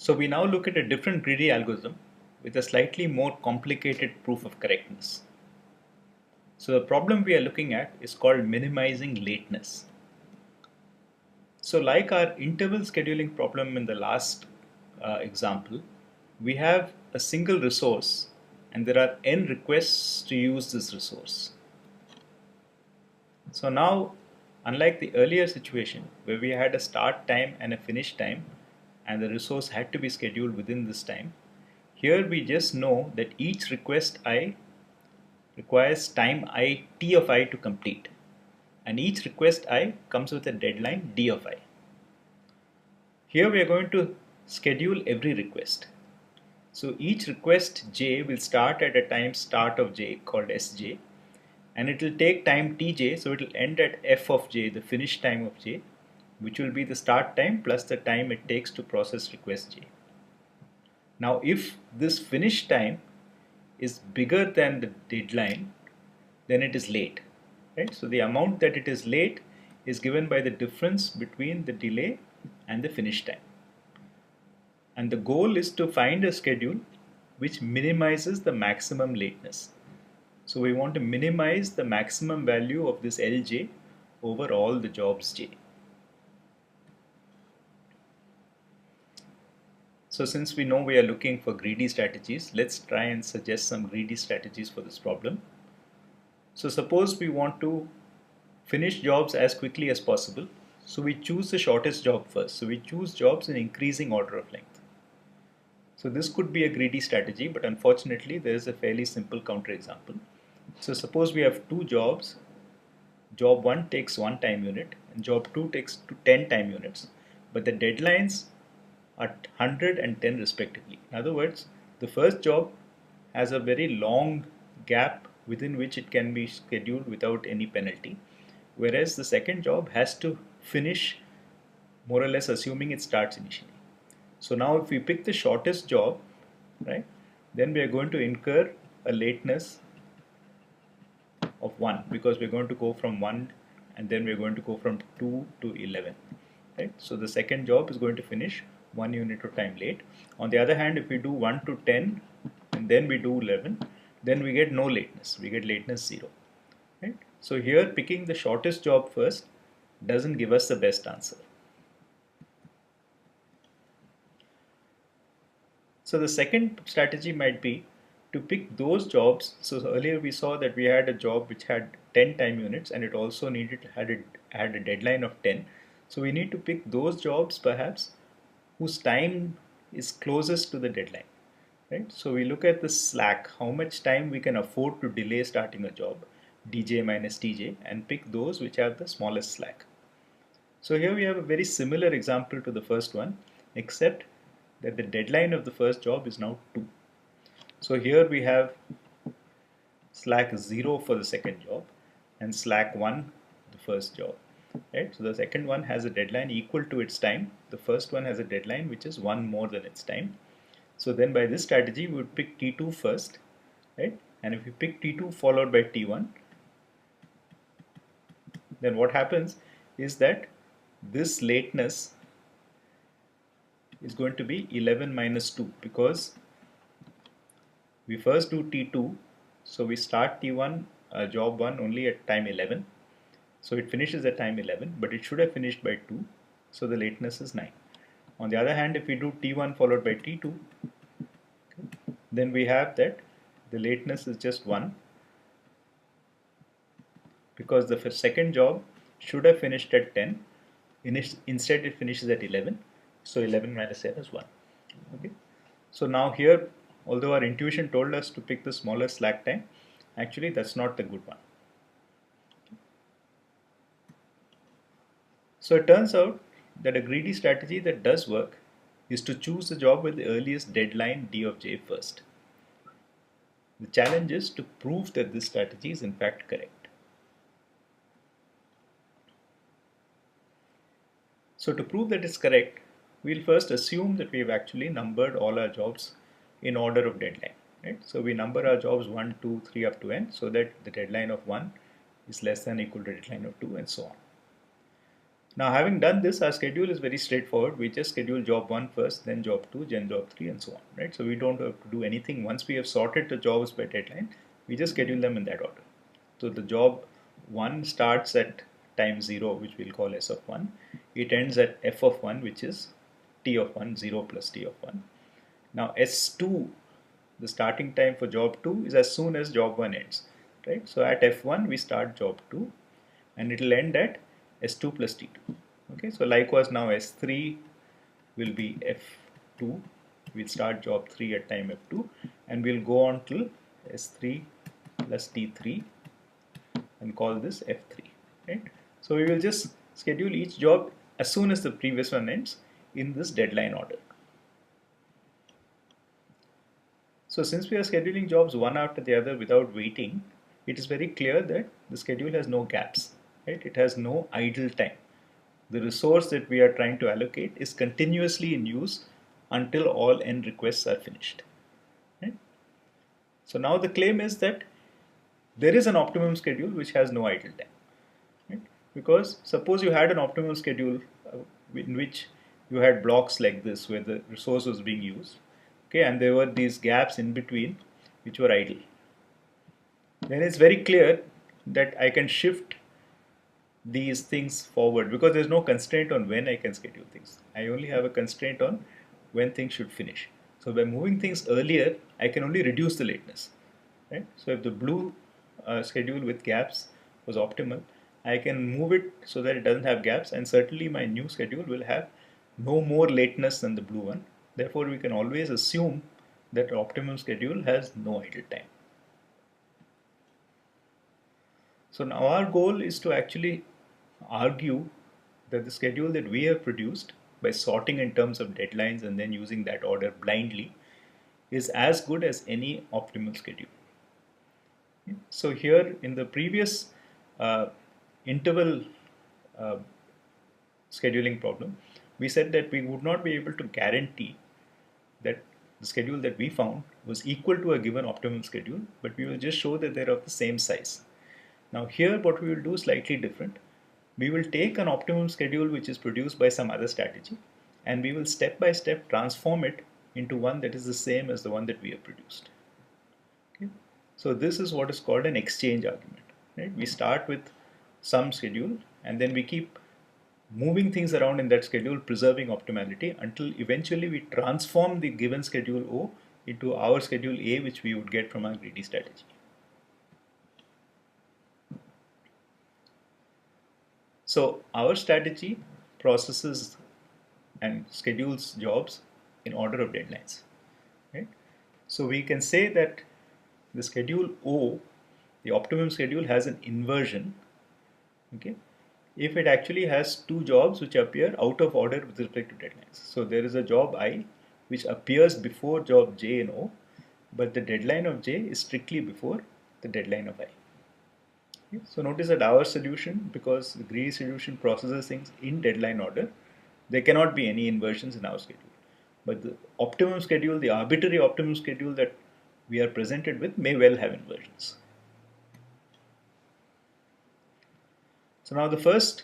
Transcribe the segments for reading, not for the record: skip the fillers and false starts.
So we now look at a different greedy algorithm with a slightly more complicated proof of correctness. So the problem we are looking at is called minimizing lateness. So like our interval scheduling problem in the last example, we have a single resource and there are n requests to use this resource. So now, unlike the earlier situation where we had a start time and a finish time and the resource had to be scheduled within this time, here we just know that each request I requires time I t of I to complete, and each request I comes with a deadline d of I. Here we are going to schedule every request. So each request j will start at a time start of j called sj, and it will take time tj, so it will end at f of j, the finish time of j, which will be the start time plus the time it takes to process request j. Now if this finish time is bigger than the deadline, then it is late, right? So the amount that it is late is given by the difference between the delay and the finish time. And the goal is to find a schedule which minimizes the maximum lateness. So we want to minimize the maximum value of this Lj over all the jobs j. So since we know we are looking for greedy strategies, let's try and suggest some greedy strategies for this problem. So suppose we want to finish jobs as quickly as possible. So we choose the shortest job first. So we choose jobs in increasing order of length. So this could be a greedy strategy, but unfortunately there is a fairly simple counterexample. So suppose we have two jobs. Job 1 takes 1 time unit and job 2 takes 10 time units, but the deadlines are 100 and 10 respectively. In other words, the first job has a very long gap within which it can be scheduled without any penalty, whereas the second job has to finish more or less assuming it starts initially. So now if we pick the shortest job, right, then we are going to incur a lateness of 1 because we're going to go from 1 and then we're going to go from 2 to 11, right? So the second job is going to finish 1 unit of time late. On the other hand, if we do 1 to 10 and then we do 11, then we get no lateness, we get lateness 0, right? So here picking the shortest job first doesn't give us the best answer. So the second strategy might be to pick those jobs. So earlier we saw that we had a job which had 10 time units and it also had a deadline of 10. So we need to pick those jobs perhaps whose time is closest to the deadline, right? So we look at the slack, how much time we can afford to delay starting a job, dj minus tj, and pick those which have the smallest slack. So here we have a very similar example to the first one, except that the deadline of the first job is now 2. So here we have slack 0 for the second job and slack 1 the first job, right? So the second one has a deadline equal to its time. The first one has a deadline which is 1 more than its time. So then by this strategy we would pick T2 first, right? And if we pick T2 followed by T1, then what happens is that this lateness is going to be 11 minus 2 because we first do T2, so we start T1 job 1 only at time 11, so it finishes at time 11, but it should have finished by 2, so the lateness is 9. On the other hand, if we do T1 followed by T2, then we have that the lateness is just 1 because the second job should have finished at 10, instead it finishes at 11, so 11 minus 10 is 1. Okay. So now here, although our intuition told us to pick the smaller slack time, actually that's not the good one. So it turns out that a greedy strategy that does work is to choose the job with the earliest deadline d of j first. The challenge is to prove that this strategy is in fact correct. So to prove that it's correct, we'll first assume that we've actually numbered all our jobs in order of deadline, right? So we number our jobs 1, 2, 3 up to n so that the deadline of 1 is less than or equal to deadline of 2 and so on. Now having done this, our schedule is very straightforward. We just schedule job 1 first, then job 2, then job 3 and so on, right? So we don't have to do anything. Once we have sorted the jobs by deadline, we just schedule them in that order. So the job 1 starts at time 0, which we'll call S of 1. It ends at F of 1, which is T of 1, 0 plus T of 1. Now S2, the starting time for job 2 is as soon as job 1 ends, right? So at F1 we start job 2 and it will end at S2 plus T2. Okay, so likewise now S3 will be F2. We'll start job 3 at time F2 and we'll go on till S3 plus T3 and call this F3, right? So we will just schedule each job as soon as the previous one ends in this deadline order. So since we are scheduling jobs one after the other without waiting, it is very clear that the schedule has no gaps, right? It has no idle time. The resource that we are trying to allocate is continuously in use until all n requests are finished, right? So now the claim is that there is an optimum schedule which has no idle time, right? Because suppose you had an optimum schedule in which you had blocks like this where the resource was being used, okay, and there were these gaps in between which were idle. Then it's very clear that I can shift these things forward because there's no constraint on when I can schedule things. I only have a constraint on when things should finish. So by moving things earlier, I can only reduce the lateness, right? So if the blue schedule with gaps was optimal, I can move it so that it doesn't have gaps, and certainly my new schedule will have no more lateness than the blue one. Therefore, we can always assume that the optimum schedule has no idle time. So now our goal is to actually argue that the schedule that we have produced by sorting in terms of deadlines and then using that order blindly is as good as any optimal schedule. So here in the previous interval uh, scheduling problem, we said that we would not be able to guarantee that the schedule that we found was equal to a given optimal schedule, but we will just show that they're of the same size. Now here what we will do is slightly different. We will take an optimum schedule which is produced by some other strategy and we will step by step transform it into one that is the same as the one that we have produced. Okay? So this is what is called an exchange argument. Right? We start with some schedule and then we keep moving things around in that schedule, preserving optimality until eventually we transform the given schedule O into our schedule A, which we would get from our greedy strategy. So our strategy processes and schedules jobs in order of deadlines. Right? So we can say that the schedule O, the optimum schedule, has an inversion. Okay, if it actually has two jobs which appear out of order with respect to deadlines. So there is a job I which appears before job J in O, but the deadline of J is strictly before the deadline of I. Okay? So notice that our solution, because the greedy solution processes things in deadline order, there cannot be any inversions in our schedule. But the optimum schedule, the arbitrary optimum schedule that we are presented with may well have inversions. So now the first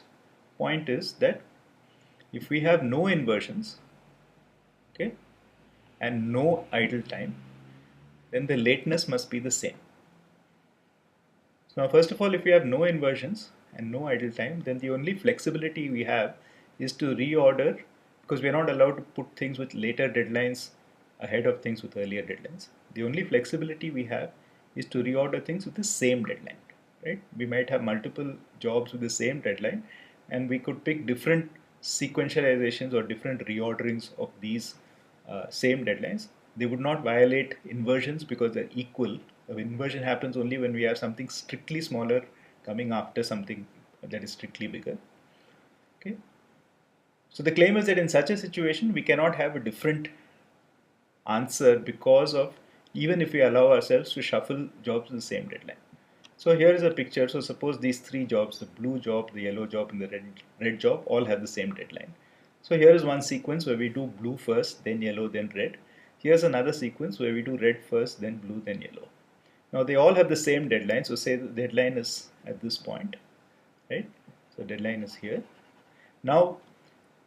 point is that if we have no inversions, okay, and no idle time, then the lateness must be the same. So now first of all, if we have no inversions and no idle time, then the only flexibility we have is to reorder, because we are not allowed to put things with later deadlines ahead of things with earlier deadlines. The only flexibility we have is to reorder things with the same deadline. Right? We might have multiple jobs with the same deadline and we could pick different sequentializations or different reorderings of these same deadlines. They would not violate inversions because they're equal. The inversion happens only when we have something strictly smaller coming after something that is strictly bigger. Okay. So the claim is that in such a situation we cannot have a different answer because of, even if we allow ourselves to shuffle jobs with the same deadline. So here is a picture. So suppose these three jobs, the blue job, the yellow job and the red job, all have the same deadline. So here is one sequence where we do blue first, then yellow, then red. Here's another sequence where we do red first, then blue, then yellow. Now they all have the same deadline. So say the deadline is at this point, right? So deadline is here. Now,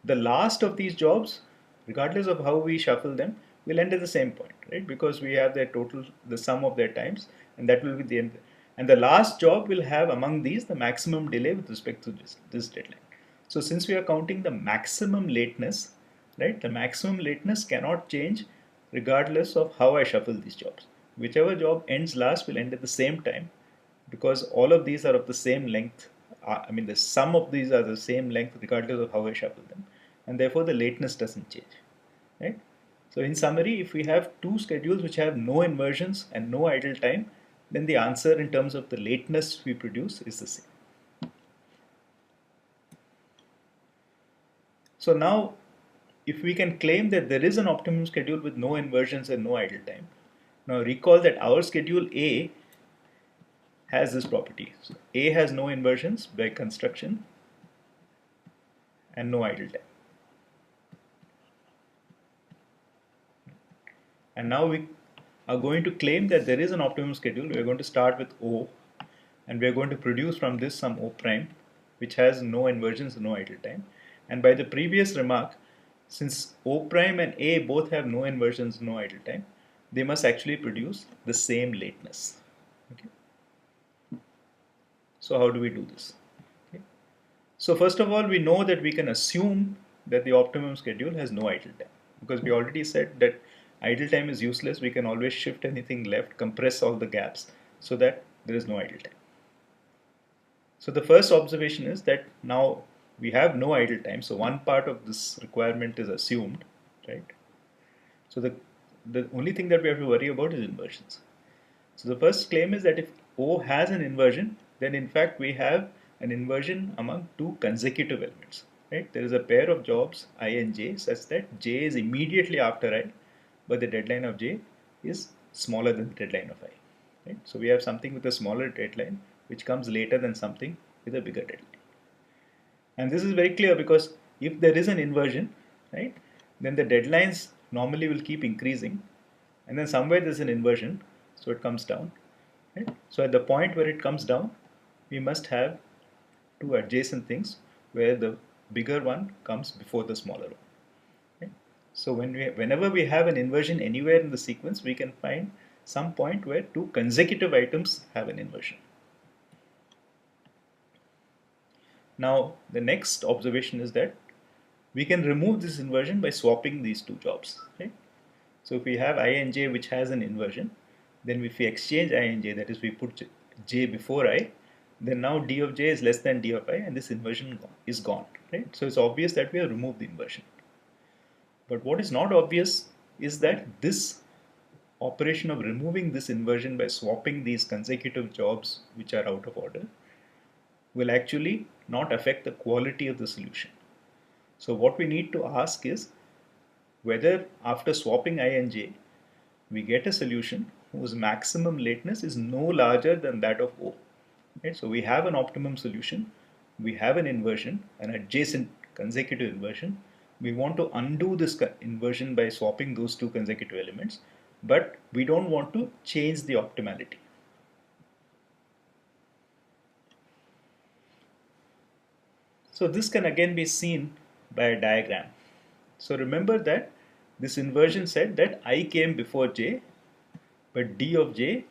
the last of these jobs, regardless of how we shuffle them, will end at the same point, right? Because we have their total, the sum of their times, and that will be the end. And the last job will have among these the maximum delay with respect to this deadline. So since we are counting the maximum lateness, right? The maximum lateness cannot change regardless of how I shuffle these jobs. Whichever job ends last will end at the same time, because all of these are of the same length. I mean, the sum of these are the same length regardless of how I shuffle them, and therefore the lateness doesn't change, right? So in summary, if we have two schedules which have no inversions and no idle time, then the answer in terms of the lateness we produce is the same. So now, if we can claim that there is an optimum schedule with no inversions and no idle time, now recall that our schedule A has this property. So A has no inversions by construction and no idle time. And now we are going to claim that there is an optimum schedule. We are going to start with O, and we are going to produce from this some O prime, which has no inversions and no idle time. And by the previous remark, since O prime and A both have no inversions, no idle time, they must actually produce the same lateness. Okay. So how do we do this? Okay. So first of all, we know that we can assume that the optimum schedule has no idle time, because we already said that idle time is useless. We can always shift anything left, compress all the gaps so that there is no idle time. So the first observation is that now we have no idle time. So one part of this requirement is assumed, right? So the only thing that we have to worry about is inversions. So the first claim is that if O has an inversion, then in fact we have an inversion among two consecutive elements, right? There is a pair of jobs I and J such that J is immediately after I, but the deadline of J is smaller than the deadline of I, right? So we have something with a smaller deadline which comes later than something with a bigger deadline. And this is very clear because if there is an inversion, right, then the deadlines normally will keep increasing, and then somewhere there's an inversion, so it comes down, right? So at the point where it comes down, we must have two adjacent things where the bigger one comes before the smaller one. Okay? So whenever we have an inversion anywhere in the sequence, we can find some point where two consecutive items have an inversion. Now the next observation is that we can remove this inversion by swapping these two jobs, right? So if we have I and J which has an inversion, then if we exchange I and J, that is we put J before I, then now D of J is less than D of I and this inversion is gone, right? So it's obvious that we have removed the inversion. But what is not obvious is that this operation of removing this inversion by swapping these consecutive jobs which are out of order will actually not affect the quality of the solution. So what we need to ask is whether after swapping I and J, we get a solution whose maximum lateness is no larger than that of O. Right? So we have an optimum solution, we have an inversion, an adjacent consecutive inversion. We want to undo this inversion by swapping those two consecutive elements, but we don't want to change the optimality. So this can again be seen by a diagram. So remember that this inversion said that I came before J, but D of J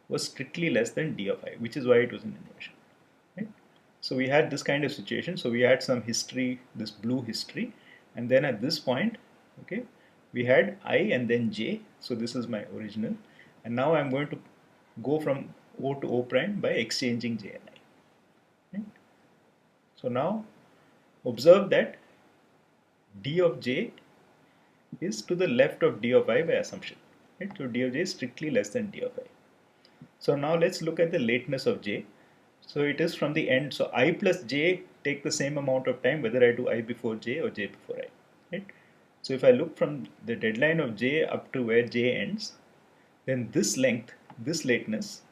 was strictly less than D of I, which is why it was an inversion. Right? So we had this kind of situation. So we had some history, this blue history, and then at this point, okay, we had I and then J. So this is my original, and now I'm going to go from O to O prime by exchanging J and I. Right? So now observe that D of J is to the left of D of I by assumption. Right? So D of J is strictly less than D of I. So now let's look at the lateness of J. So it is from the end. So I plus J take the same amount of time whether I do I before J or J before I. Right? So if I look from the deadline of J up to where J ends, then this length, this lateness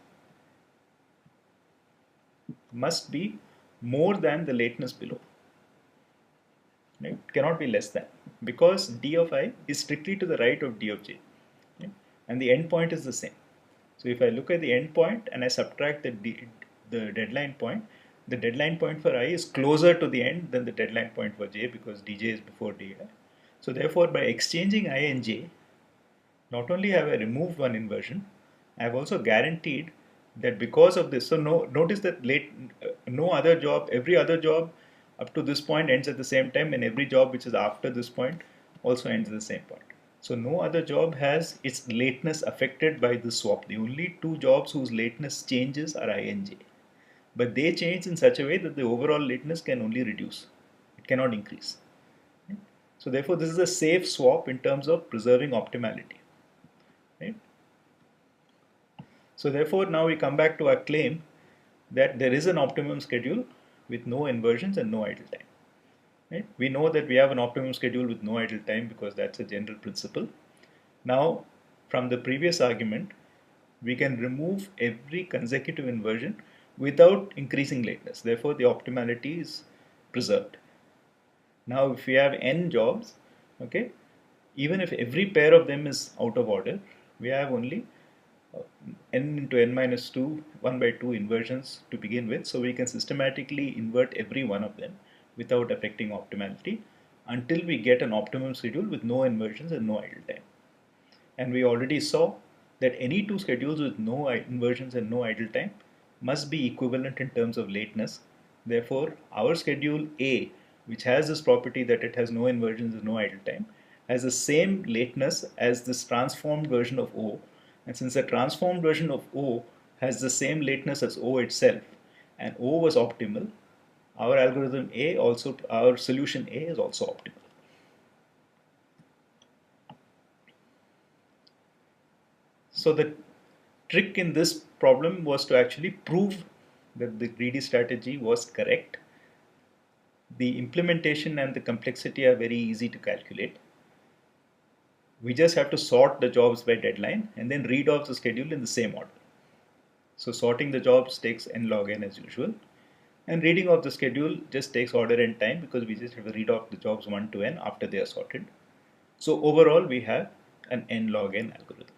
must be more than the lateness below. Right? It cannot be less than, because D of I is strictly to the right of D of J, right? And the end point is the same. So if I look at the end point and I subtract the deadline point, the deadline point for I is closer to the end than the deadline point for J, because Dj is before DA. So therefore, by exchanging I and J, not only have I removed one inversion, I have also guaranteed that because of this, so notice that no other job, every other job up to this point ends at the same time, and every job which is after this point also ends at the same point. So no other job has its lateness affected by the swap. The only two jobs whose lateness changes are I and J. But they change in such a way that the overall lateness can only reduce. It cannot increase. So therefore, this is a safe swap in terms of preserving optimality. Right? So therefore, now we come back to our claim that there is an optimum schedule with no inversions and no idle time. Right? We know that we have an optimum schedule with no idle time because that's a general principle. Now, from the previous argument, we can remove every consecutive inversion without increasing lateness. Therefore, the optimality is preserved. Now, if we have n jobs, okay, even if every pair of them is out of order, we have only n into n minus 2, 1 by 2 inversions to begin with. So we can systematically invert every one of them without affecting optimality until we get an optimum schedule with no inversions and no idle time. And we already saw that any two schedules with no inversions and no idle time must be equivalent in terms of lateness. Therefore, our schedule A, which has this property that it has no inversions and no idle time, has the same lateness as this transformed version of O. And since the transformed version of O has the same lateness as O itself, and O was optimal, our algorithm A also, our solution A is also optimal. So the trick in this problem was to actually prove that the greedy strategy was correct. The implementation and the complexity are very easy to calculate. We just have to sort the jobs by deadline and then read off the schedule in the same order. So sorting the jobs takes n log n as usual, and reading off the schedule just takes order n time because we just have to read off the jobs 1 to n after they are sorted. So overall we have an n log n algorithm.